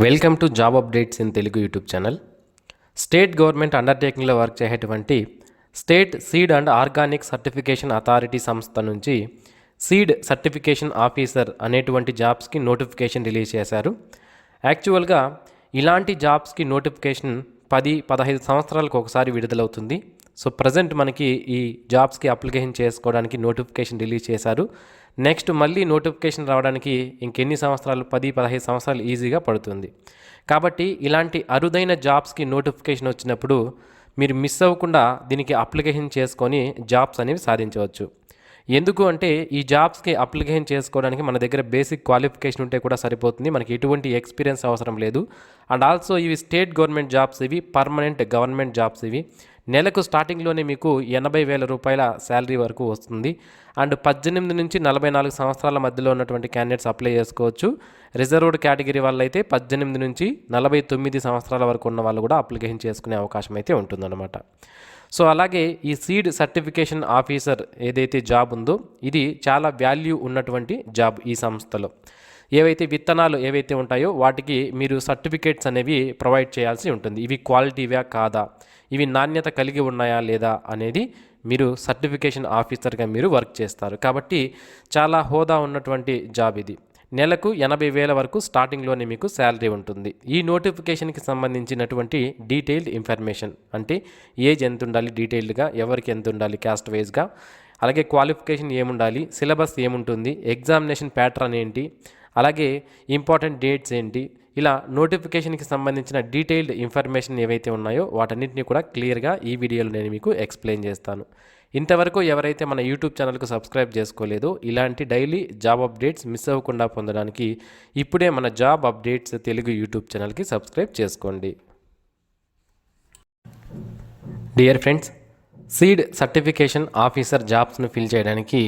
Welcome to job updates in Telugu YouTube channel. State government అండర్టేకింగ్లో work చేసేటువంటి state seed and organic certification authority సంస్థ నుంచి seed certification officer అనేటువంటి జాబ్స్కి notification release చేశారు. యాక్చువల్గా ఇలాంటి జాబ్స్కి నోటిఫికేషన్ 10-15 సంవత్సరాలకు ఒకసారి విడుదలవుతుంది. సో ప్రజెంట్ మనకి ఈ జాబ్స్కి అప్లికేషన్ చేసుకోవడానికి నోటిఫికేషన్ రిలీజ్ చేశారు. నెక్స్ట్ మళ్ళీ నోటిఫికేషన్ రావడానికి ఇంకెన్ని సంవత్సరాలు, 10-15 సంవత్సరాలు ఈజీగా పడుతుంది. కాబట్టి ఇలాంటి అరుదైన జాబ్స్కి నోటిఫికేషన్ వచ్చినప్పుడు మీరు మిస్ అవ్వకుండా దీనికి అప్లికేషన్ చేసుకొని జాబ్స్ అనేవి సాధించవచ్చు. ఎందుకు అంటే ఈ జాబ్స్కి అప్లికేషన్ చేసుకోవడానికి మన దగ్గర బేసిక్ క్వాలిఫికేషన్ ఉంటే కూడా సరిపోతుంది. మనకి ఎటువంటి ఎక్స్పీరియన్స్ అవసరం లేదు. అండ్ ఆల్సో ఇవి స్టేట్ గవర్నమెంట్ జాబ్స్, ఇవి పర్మనెంట్ గవర్నమెంట్ జాబ్స్. ఇవి నెలకు స్టార్టింగ్లోనే మీకు 80,000 రూపాయల శాలరీ వరకు వస్తుంది. అండ్ 18 నుంచి 44 సంవత్సరాల మధ్యలో ఉన్నటువంటి క్యాండిడేట్స్ అప్లై చేసుకోవచ్చు. రిజర్వ్డ్ కేటగిరీ వాళ్ళైతే 18 నుంచి 49 సంవత్సరాల వరకు ఉన్న వాళ్ళు కూడా అప్లికేషన్ చేసుకునే అవకాశం అయితే ఉంటుందన్నమాట. సో అలాగే ఈ సీడ్ సర్టిఫికేషన్ ఆఫీసర్ ఏదైతే జాబ్ ఉందో ఇది చాలా వాల్యూ ఉన్నటువంటి జాబ్. ఈ సంస్థలో ఏవైతే విత్తనాలు ఏవైతే ఉంటాయో వాటికి మీరు సర్టిఫికేట్స్ అనేవి ప్రొవైడ్ చేయాల్సి ఉంటుంది. ఇవి క్వాలిటీవా కాదా, ఇవి నాణ్యత కలిగి ఉన్నాయా లేదా అనేది మీరు సర్టిఫికేషన్ ఆఫీసర్గా మీరు వర్క్ చేస్తారు. కాబట్టి చాలా హోదా ఉన్నటువంటి జాబ్ ఇది. నెలకు 80,000 వరకు స్టార్టింగ్లోనే మీకు శాలరీ ఉంటుంది. ఈ నోటిఫికేషన్కి సంబంధించినటువంటి డీటెయిల్డ్ ఇన్ఫర్మేషన్ అంటే ఏజ్ ఎంత ఉండాలి డీటెయిల్డ్గా, ఎవరికి ఎంత ఉండాలి క్యాస్ట్ వైజ్గా, అలాగే క్వాలిఫికేషన్ ఏముండాలి, సిలబస్ ఏముంటుంది, ఎగ్జామినేషన్ ప్యాటర్న్ ఏంటి, అలాగే ఇంపార్టెంట్ డేట్స్ ఏంటి, ఇలా నోటిఫికేషన్కి సంబంధించిన డీటెయిల్డ్ ఇన్ఫర్మేషన్ ఏవైతే ఉన్నాయో వాటన్నిటిని కూడా క్లియర్గా ఈ వీడియోలో నేను మీకు ఎక్స్ప్లెయిన్ చేస్తాను. ఇంతవరకు ఎవరైతే మన యూట్యూబ్ ఛానల్కు సబ్స్క్రైబ్ చేసుకోలేదో ఇలాంటి డైలీ జాబ్ అప్డేట్స్ మిస్ అవ్వకుండా పొందడానికి ఇప్పుడే మన జాబ్ అప్డేట్స్ తెలుగు యూట్యూబ్ ఛానల్కి సబ్స్క్రైబ్ చేసుకోండి. Dear friends, seed certification officer జాబ్స్ను ఫిల్ చేయడానికి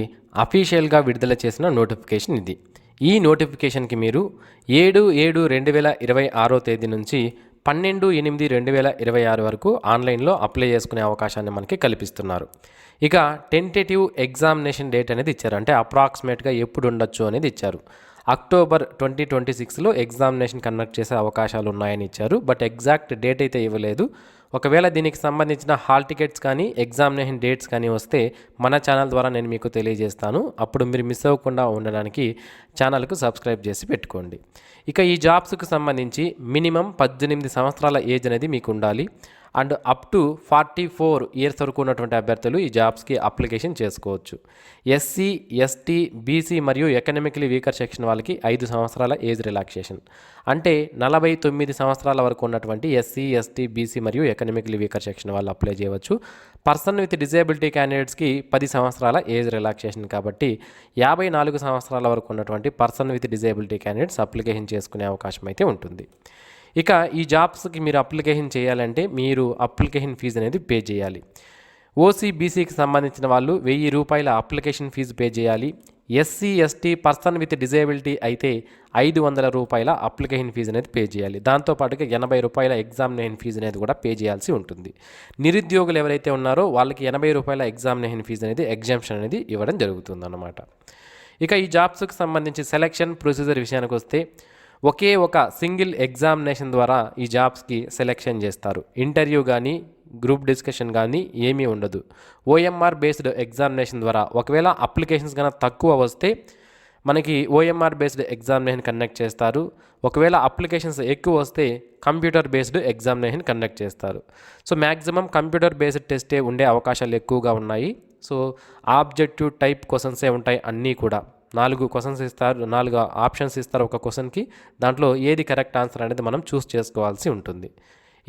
అఫీషియల్గా విడుదల చేసిన నోటిఫికేషన్ ఇది. ఈ నోటిఫికేషన్కి మీరు 7/7/2026 తేదీ నుంచి 12/8/2026 వరకు ఆన్లైన్లో అప్లై చేసుకునే అవకాశాన్ని మనకి కల్పిస్తున్నారు. ఇక టెంటేటివ్ ఎగ్జామినేషన్ డేట్ అనేది ఇచ్చారు. అంటే అప్రాక్సిమేట్గా ఎప్పుడు ఉండొచ్చు అనేది ఇచ్చారు. అక్టోబర్ 2026లో ఎగ్జామినేషన్ కండక్ట్ చేసే అవకాశాలు ఉన్నాయని ఇచ్చారు. బట్ ఎగ్జాక్ట్ డేట్ అయితే ఇవ్వలేదు. ఒకవేళ దీనికి సంబంధించిన హాల్ టికెట్స్ కానీ ఎగ్జామినేషన్ డేట్స్ కానీ వస్తే మన ఛానల్ ద్వారా నేను మీకు తెలియజేస్తాను. అప్పుడు మీరు మిస్ అవ్వకుండా ఉండడానికి ఛానల్కు సబ్స్క్రైబ్ చేసి పెట్టుకోండి. ఇక ఈ జాబ్స్కి సంబంధించి మినిమం 18 సంవత్సరాల ఏజ్ అనేది మీకు ఉండాలి. అండ్ అప్ టు 44 ఇయర్స్ వరకు ఉన్నటువంటి అభ్యర్థులు ఈ జాబ్స్కి అప్లికేషన్ చేసుకోవచ్చు. ఎస్సీ, ఎస్టీ, బీసీ మరియు ఎకనామికలీ వీకర్ సెక్షన్ వాళ్ళకి 5 సంవత్సరాల ఏజ్ రిలాక్సేషన్. అంటే 49 సంవత్సరాల వరకు ఉన్నటువంటి ఎస్సీ, ఎస్టీ, బీసీ మరియు ఎకనామికలీ వీకర్ సెక్షన్ వాళ్ళు అప్లై చేయవచ్చు. పర్సన్ విత్ డిజేబిలిటీ క్యాండిడేట్స్కి 10 సంవత్సరాల ఏజ్ రిలాక్సేషన్. కాబట్టి 54 సంవత్సరాల వరకు ఉన్నటువంటి person with disability candidates application చేసుకునే అవకాశం అయితే ఉంటుంది. ఇక ఈ జాబ్స్కి మీరు అప్లికేషన్ చేయాలంటే మీరు అప్లికేషన్ ఫీజు అనేది పే చేయాలి. ఓసీ, బీసీకి సంబంధించిన వాళ్ళు 1,000 రూపాయల అప్లికేషన్ ఫీజు పే చేయాలి. SC, ST, person with disability అయితే 500 రూపాయల అప్లికేషన్ ఫీజు అనేది పే చేయాలి. దాంతోపాటుగా 80 రూపాయల ఎగ్జామినేషన్ ఫీజు అనేది కూడా పే చేయాల్సి ఉంటుంది. నిరుద్యోగులు ఎవరైతే ఉన్నారో వాళ్ళకి 80 రూపాయల ఎగ్జామినేషన్ ఫీజు అనేది ఎగ్జామ్షన్ అనేది ఇవ్వడం జరుగుతుందన్నమాట. ఇక ఈ జాబ్స్కి సంబంధించి సెలక్షన్ ప్రొసీజర్ విషయానికి వస్తే ఒకే ఒక సింగిల్ ఎగ్జామినేషన్ ద్వారా ఈ జాబ్స్కి సెలెక్షన్ చేస్తారు. ఇంటర్వ్యూ కానీ గ్రూప్ డిస్కషన్ కానీ ఏమీ ఉండదు. ఓఎంఆర్ బేస్డ్ ఎగ్జామినేషన్ ద్వారా ఒకవేళ అప్లికేషన్స్ కన్నా తక్కువ వస్తే మనకి ఓఎంఆర్ బేస్డ్ ఎగ్జామినేషన్ కండక్ట్ చేస్తారు. ఒకవేళ అప్లికేషన్స్ ఎక్కువ వస్తే కంప్యూటర్ బేస్డ్ ఎగ్జామినేషన్ కండక్ట్ చేస్తారు. సో మ్యాక్సిమం కంప్యూటర్ బేస్డ్ టెస్టే ఉండే అవకాశాలు ఎక్కువగా ఉన్నాయి. సో ఆబ్జెక్టివ్ టైప్ క్వశ్చన్సే ఉంటాయి అన్నీ కూడా. 4 క్వశ్చన్స్ ఇస్తారు, 4 ఆప్షన్స్ ఇస్తారు ఒక క్వశ్చన్కి. దాంట్లో ఏది కరెక్ట్ ఆన్సర్ అనేది మనం చూస్ చేసుకోవాల్సి ఉంటుంది.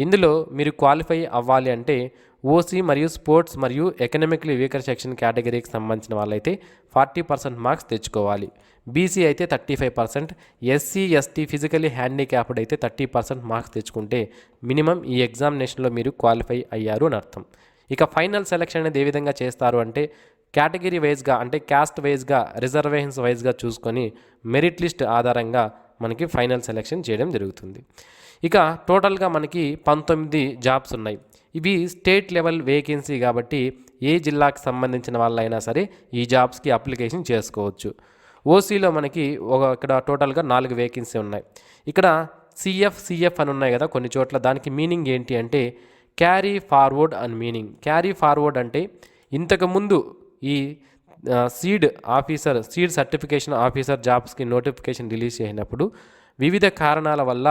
ఇందులో మీరు క్వాలిఫై అవ్వాలి అంటే ఓసీ మరియు స్పోర్ట్స్ మరియు ఎకనామికలీ వీకర్ సెక్షన్ కేటగిరీకి సంబంధించిన వాళ్ళైతే 40% మార్క్స్ తెచ్చుకోవాలి. బీసీ అయితే 35%, ఎస్సీ, ఎస్టీ, ఫిజికలీ హ్యాండిక్యాప్డ్ అయితే 30% మార్క్స్ తెచ్చుకుంటే మినిమం ఈ ఎగ్జామినేషన్లో మీరు క్వాలిఫై అయ్యారు అని అర్థం. ఇక ఫైనల్ సెలక్షన్ అనేది ఏ విధంగా చేస్తారు అంటే కేటగిరీ వైజ్గా అంటే క్యాస్ట్ వైజ్గా, రిజర్వేషన్స్ వైజ్గా చూసుకొని మెరిట్ లిస్ట్ ఆధారంగా మనకి ఫైనల్ సెలెక్షన్ చేయడం జరుగుతుంది. ఇక టోటల్గా మనకి 19 జాబ్స్ ఉన్నాయి. ఇవి స్టేట్ లెవెల్ వేకెన్సీ కాబట్టి ఏ జిల్లాకు సంబంధించిన వాళ్ళైనా సరే ఈ జాబ్స్కి అప్లికేషన్ చేసుకోవచ్చు. ఓసీలో మనకి ఇక్కడ టోటల్గా 4 వేకెన్సీ ఉన్నాయి. ఇక్కడ సిఎఫ్ అని ఉన్నాయి కదా కొన్ని చోట్ల, దానికి మీనింగ్ ఏంటి అంటే క్యారీ ఫార్వర్డ్ అని మీనింగ్. క్యారీ ఫార్వర్డ్ అంటే ఇంతకుముందు ఈ సీడ్ సర్టిఫికేషన్ ఆఫీసర్ జాబ్స్కి నోటిఫికేషన్ రిలీజ్ చేసినప్పుడు వివిధ కారణాల వల్ల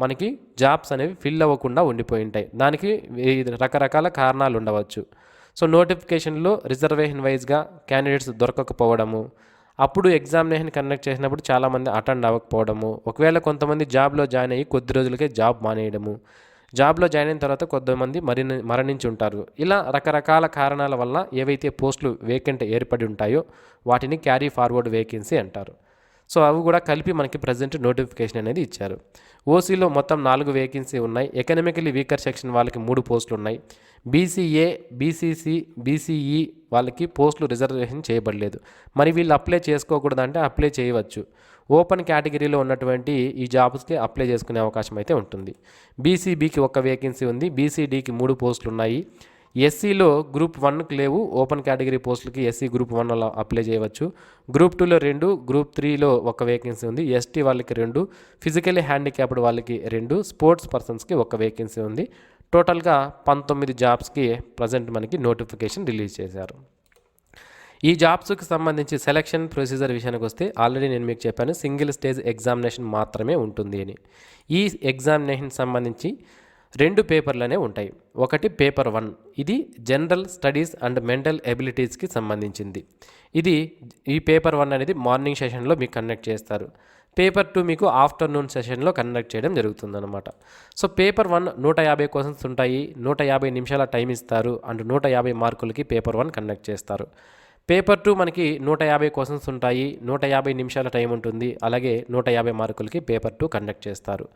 మనకి జాబ్స్ అనేవి ఫిల్ అవ్వకుండా ఉండిపోయి ఉంటాయి. దానికి రకరకాల కారణాలు ఉండవచ్చు. సో నోటిఫికేషన్లో రిజర్వేషన్ వైజ్గా క్యాండిడేట్స్ దొరకకపోవడము, అప్పుడు ఎగ్జామినేషన్ కండక్ట్ చేసినప్పుడు చాలామంది అటెండ్ అవ్వకపోవడము, ఒకవేళ కొంతమంది జాబ్లో జాయిన్ అయ్యి కొద్ది రోజులకే జాబ్ మానేయడము, జాబ్లో జాయిన్ అయిన తర్వాత కొంతమంది మరణించి ఉంటారు. ఇలా రకరకాల కారణాల వల్ల ఏవైతే పోస్టులు వేకెంట్ ఏర్పడి ఉంటాయో వాటిని క్యారీ ఫార్వర్డ్ వేకెన్సీ అంటారు. సో అవి కూడా కలిపి మనకి ప్రజెంట్ నోటిఫికేషన్ అనేది ఇచ్చారు. ఓసీలో మొత్తం 4 వేకెన్సీ ఉన్నాయి. ఎకనామికలీ వీకర్ సెక్షన్ వాళ్ళకి 3 పోస్టులు ఉన్నాయి. బీసీఏ, బీసీసీ, బీసీఈ వాళ్ళకి పోస్టులు రిజర్వేషన్ చేయబడలేదు. మరి వీళ్ళు అప్లై చేసుకోకూడదంటే అప్లై చేయవచ్చు. ఓపెన్ కేటగిరీలో ఉన్నటువంటి ఈ జాబ్స్కి అప్లై చేసుకునే అవకాశం అయితే ఉంటుంది. బీసీబీకి 1 వేకెన్సీ ఉంది. బీసీడీకి 3 పోస్టులు ఉన్నాయి. ఎస్సీలో గ్రూప్ 1కి లేవు. ఓపెన్ కేటగిరీ పోస్టులకి ఎస్సీ గ్రూప్ 1లో అప్లై చేయవచ్చు. గ్రూప్ 2లో 2, గ్రూప్ 3లో 1 వేకెన్సీ ఉంది. ఎస్టీ వాళ్ళకి 2, ఫిజికలీ హ్యాండిక్యాప్డ్ వాళ్ళకి 2, స్పోర్ట్స్ పర్సన్స్కి 1 వేకెన్సీ ఉంది. టోటల్గా 19 జాబ్స్కి ప్రజెంట్ మనకి నోటిఫికేషన్ రిలీజ్ చేశారు. ఈ జాబ్స్కి సంబంధించి సెలక్షన్ ప్రొసీజర్ విషయానికి వస్తే ఆల్రెడీ నేను మీకు చెప్పాను, సింగిల్ స్టేజ్ ఎగ్జామినేషన్ మాత్రమే ఉంటుంది అని. ఈ ఎగ్జామినేషన్ సంబంధించి 2 పేపర్లనే ఉంటాయి. ఒకటి పేపర్ 1, ఇది జనరల్ స్టడీస్ అండ్ మెంటల్ ఎబిలిటీస్కి సంబంధించింది. ఈ పేపర్ 1 అనేది మార్నింగ్ సెషన్లో మీకు కండక్ట్ చేస్తారు. పేపర్ 2 మీకు ఆఫ్టర్నూన్ సెషన్లో కండక్ట్ చేయడం జరుగుతుందన్నమాట. సో పేపర్ 1 150 క్వశ్చన్స్ ఉంటాయి. 150 నిమిషాల టైం ఇస్తారు అండ్ 150 మార్కులకి పేపర్ 1 కండక్ట్ చేస్తారు. పేపర్ 2 మనకి 150 క్వశ్చన్స్ ఉంటాయి, 150 నిమిషాల టైం ఉంటుంది. అలాగే 150 మార్కులకి పేపర్ 2 కండక్ట్ చేస్తారు.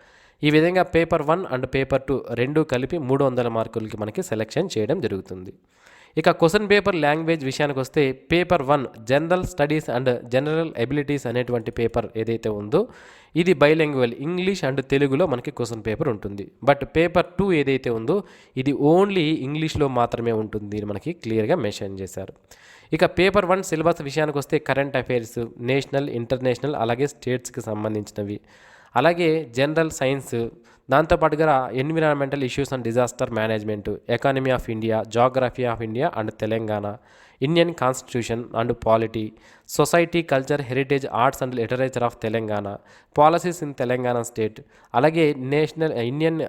ఈ విధంగా పేపర్ 1 అండ్ పేపర్ 2 రెండు కలిపి 300 మార్కులకి మనకి సెలెక్షన్ చేయడం జరుగుతుంది. ఇక క్వశ్చన్ పేపర్ లాంగ్వేజ్ విషయానికి వస్తే paper 1 general studies and general abilities అనేటువంటి పేపర్ ఏదైతే ఉందో ఇది బైలింగ్వల్, ఇంగ్లీష్ అండ్ తెలుగులో మనకి క్వశ్చన్ పేపర్ ఉంటుంది. బట్ పేపర్ 2 ఏదైతే ఉందో ఇది ఓన్లీ ఇంగ్లీష్లో మాత్రమే ఉంటుంది అని మనకి క్లియర్గా మెన్షన్ చేశారు. ఇక పేపర్ 1 సిలబస్ విషయానికి వస్తే కరెంట్ అఫైర్స్, నేషనల్, ఇంటర్నేషనల్, అలాగే స్టేట్స్కి సంబంధించినవి, అలాగే జనరల్ సైన్స్, దాంతోపాటుగా environmental issues and disaster management, economy of India, geography of India and Telangana, Indian constitution and polity, society, culture, heritage, arts and literature of Telangana, policies in Telangana state, అలాగే Indian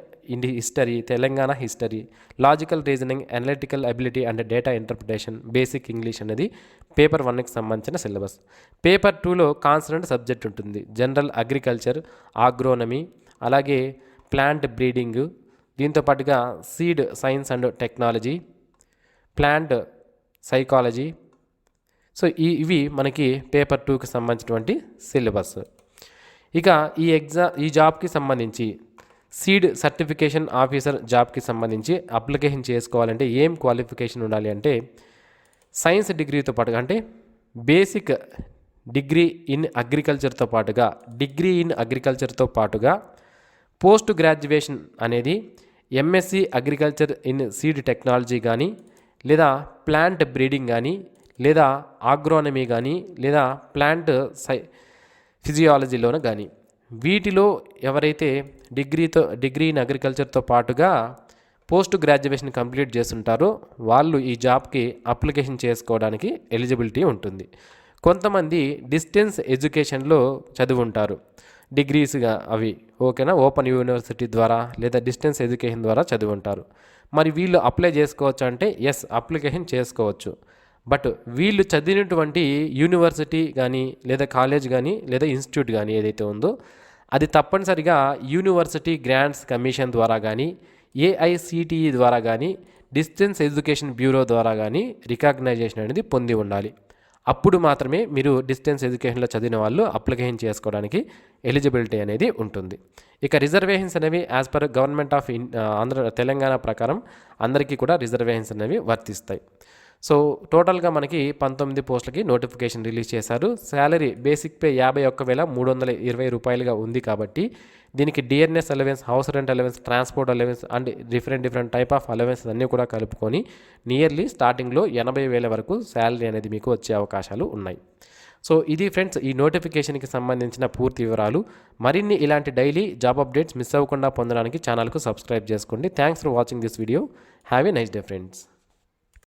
history, Telangana history, logical reasoning, analytical ability and data interpretation, basic English అనేది paper 1కి సంబంధించిన సిలబస్. Paper 2లో concerned subject ఉంటుంది. General agriculture, agronomy, అలాగే plant breeding, దీంతోపాటుగా seed science and technology, plant psychology. So ఇవి మనకి పేపర్ 2కి సంబంధించినటువంటి సిలబస్. ఇక ఈ జాబ్కి సంబంధించి సీడ్ సర్టిఫికేషన్ ఆఫీసర్ జాబ్కి సంబంధించి అప్లికేషన్ చేసుకోవాలంటే ఏం క్వాలిఫికేషన్ ఉండాలి అంటే సైన్స్ డిగ్రీతో పాటుగా, అంటే బేసిక్ డిగ్రీ ఇన్ అగ్రికల్చర్తో పాటుగా పోస్ట్ గ్రాడ్యుయేషన్ అనేది MSc agriculture in seed technology కానీ, లేదా ప్లాంట్ బ్రీడింగ్ కానీ, లేదా ఆగ్రోనమీ కానీ, లేదా ప్లాంట్ ఫిజియాలజీలోనూ కానీ, వీటిలో ఎవరైతే డిగ్రీ ఇన్ అగ్రికల్చర్తో పాటుగా పోస్ట్ గ్రాడ్యుయేషన్ కంప్లీట్ చేస్తుంటారో వాళ్ళు ఈ జాబ్కి అప్లికేషన్ చేసుకోవడానికి ఎలిజిబిలిటీ ఉంటుంది. కొంతమంది డిస్టెన్స్ ఎడ్యుకేషన్లో చదివి ఉంటారు, డిగ్రీస్గా అవి ఓకేనా, ఓపెన్ యూనివర్సిటీ ద్వారా లేదా డిస్టెన్స్ ఎడ్యుకేషన్ ద్వారా చదివి ఉంటారు. మరి వీళ్ళు అప్లై చేసుకోవచ్చు అంటే ఎస్, అప్లికేషన్ చేసుకోవచ్చు. బట్ వీళ్ళు చదివినటువంటి యూనివర్సిటీ కానీ, లేదా కాలేజ్ కానీ, లేదా ఇన్స్టిట్యూట్ కానీ ఏదైతే ఉందో అది తప్పనిసరిగా యూనివర్సిటీ గ్రాంట్స్ కమిషన్ ద్వారా కానీ, ఏఐసిటిఈ ద్వారా కానీ, డిస్టెన్స్ ఎడ్యుకేషన్ బ్యూరో ద్వారా కానీ రికగ్నైజేషన్ అనేది పొంది ఉండాలి. అప్పుడు మాత్రమే మీరు డిస్టెన్స్ ఎడ్యుకేషన్లో చదివిన వాళ్ళు అప్లికేషన్ చేసుకోవడానికి ఎలిజిబిలిటీ అనేది ఉంటుంది. ఇక రిజర్వేషన్స్ అనేవి as per government of Telangana ప్రకారం అందరికీ కూడా రిజర్వేషన్స్ అనేవి వర్తిస్తాయి. సో టోటల్గా మనకి 19 పోస్టులకి నోటిఫికేషన్ రిలీజ్ చేశారు. శాలరీ బేసిక్ పే 51,320 రూపాయలుగా ఉంది కాబట్టి దీనికి DNS allowance, house rent allowance, transport allowance and different type of allowance అన్నీ కూడా కలుపుకొని నియర్లీ స్టార్టింగ్లో 80,000 వరకు శాలరీ అనేది మీకు వచ్చే అవకాశాలు ఉన్నాయి. సో ఇది ఫ్రెండ్స్ ఈ నోటిఫికేషన్కి సంబంధించిన పూర్తి వివరాలు. మరిన్ని ఇలాంటి డైలీ జాబ్ అప్డేట్స్ మిస్ అవ్వకుండా పొందడానికి ఛానల్కు సబ్స్క్రైబ్ చేసుకోండి. Thanks for watching this video. Have a nice day friends.